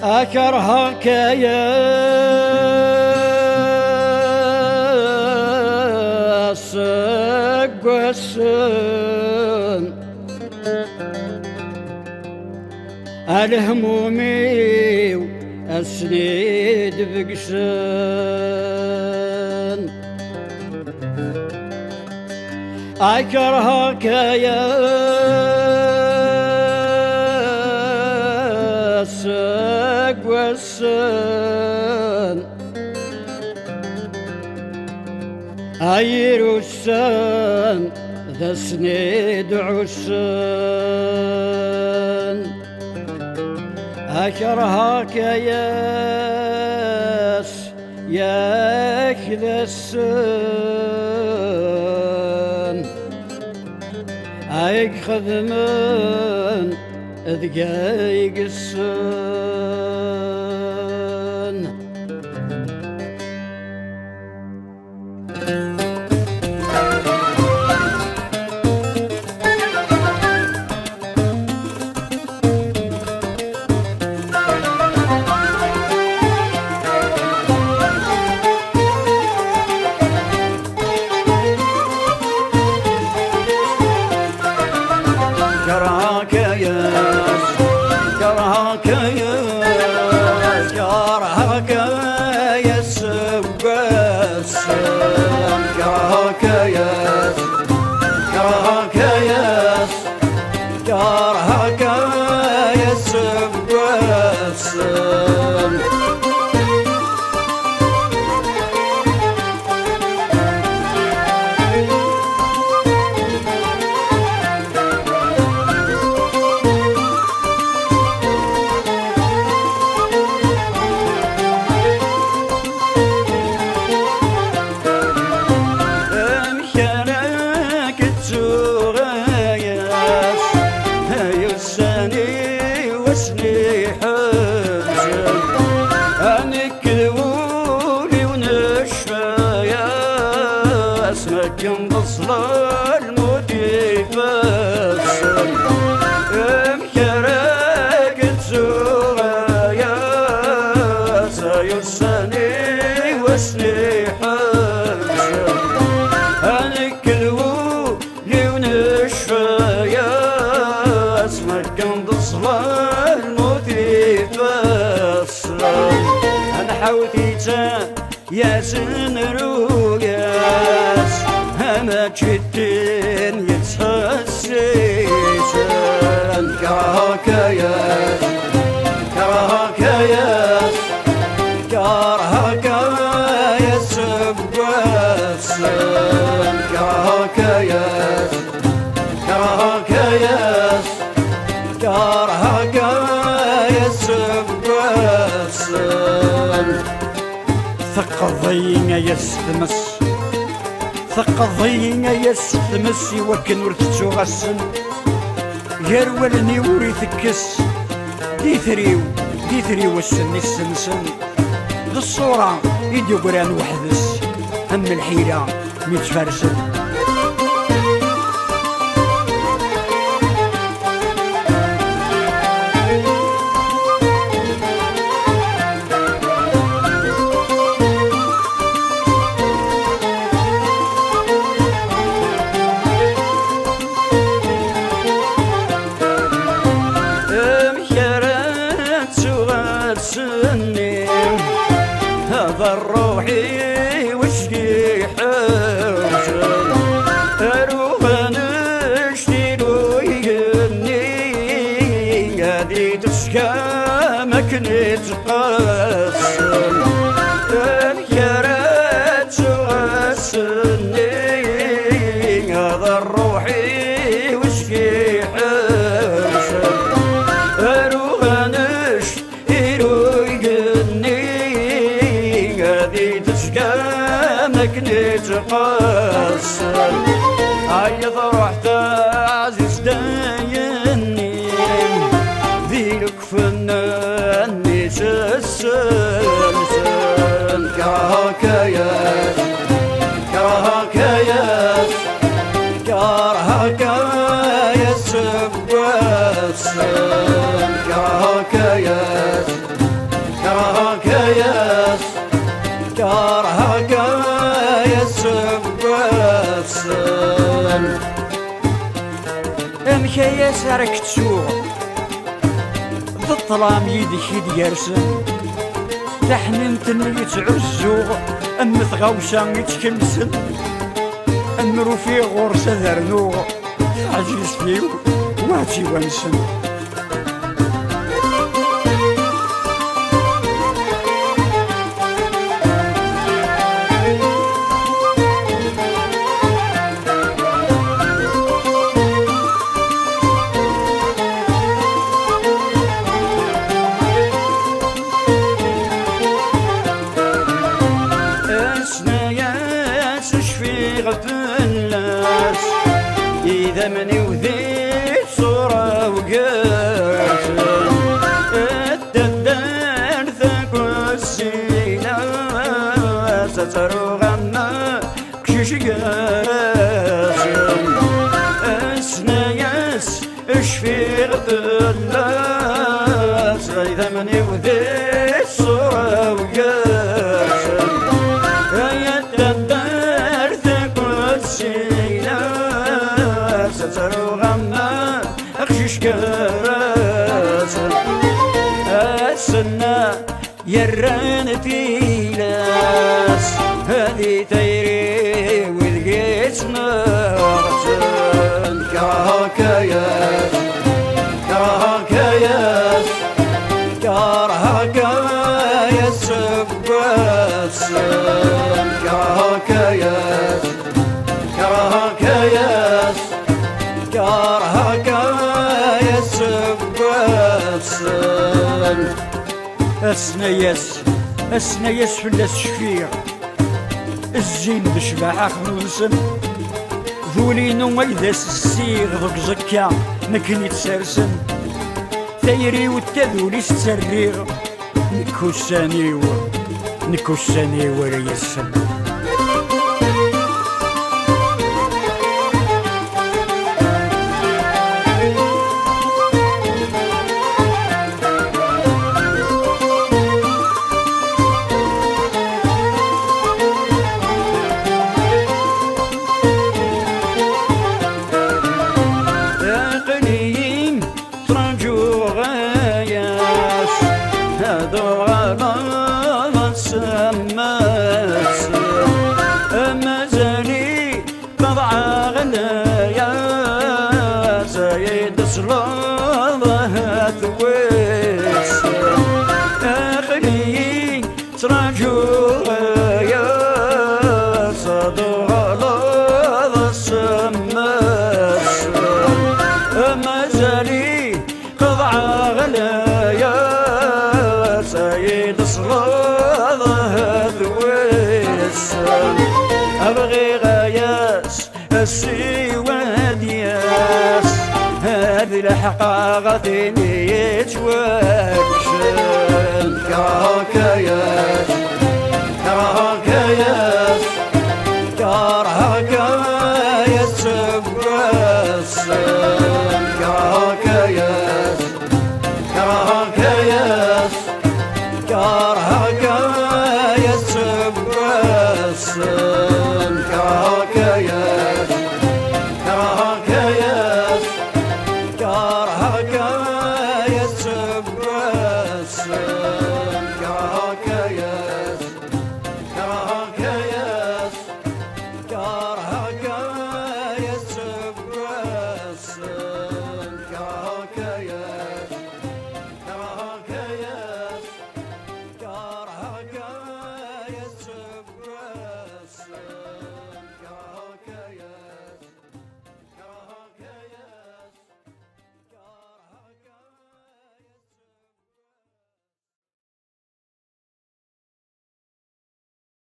أكرهك يا سقوسن الهمومي والسنيد بقسن أكرهك يا سقوسن أيروسن ذا سنيد عسن أكرهك يا كذا السن أيك خدمن دقايق السن كرهك يا سقوسن كرهك يا سقوسن وسني حزن أنك ذولي ونشفى يا اسمك انبصل الموت يفسن مكرك تزورا يا سيرسني وسني حزن أنك ذولي ونشفى يا اسمك انبصل الموت يفسن أنا حوتيتا يا سنروقاس أنا جدين يتحسسن كرهك يا سقوسن كرهك يا سقوسن ثق الضيين يستمس يوكن ورثتو غسن يرولني وريثكس ديثريو السن السنسن ذا الصورة يدي قران وحدس هم الحيرة متفرسن هذا الروحي وشقي حزن اروح نشتيلو يهني هذي تسكى مكني تقسن الكرات تغسني هذا الروحي وشقي حزن اروح نشتيلو مكني تقسم عيض رحت عزيز دايني ذيلك فناني تسلسل كرهك يا يسبسن كرهك ياس كرهك ياس كرهك يسبسن امكياس راك تسوق بالظلام يدك يديرسن تحننت اللي يتعزوغ ام تغوشا يتكنسن ام رفيق غرسة ذرنوغ عجلس فيو واتي ونسن الناس إذا مني وذيت صورة وقاسم الددان ذاك السينا ستروغ عنا كشيش قاسم السناياس اشفيق الناس إذا مني وذيت صورة وقاسم السنة يران تيلاس هذي تيري ولقيت نغسن كرهك ياس كرهك ياس كرهك يسبسن كرهك ياس كرهك ياس كرهك يسبسن اسنياس فلاس شفيع الزين بشباح خنوسن ذولينو ايداس السيغ ذوك زكا مكن يتسرسن ثيري والتذولي ستسريغ نكوساني وريسن مازالي قضع غنايا زايد صلاة ثويس اخلي تراجوغايا صدوغ على السماس مازالي قضع غنايا زايد صلاة ثويس أبغي غياس السواد ياس هذه الحقاقة اللي يتوكشن كرهك ياس كرهك ياس كرهك يسبسن كرهك ياس كرهك ياس كرهك يسبسن كرهك ياس كرهك ياس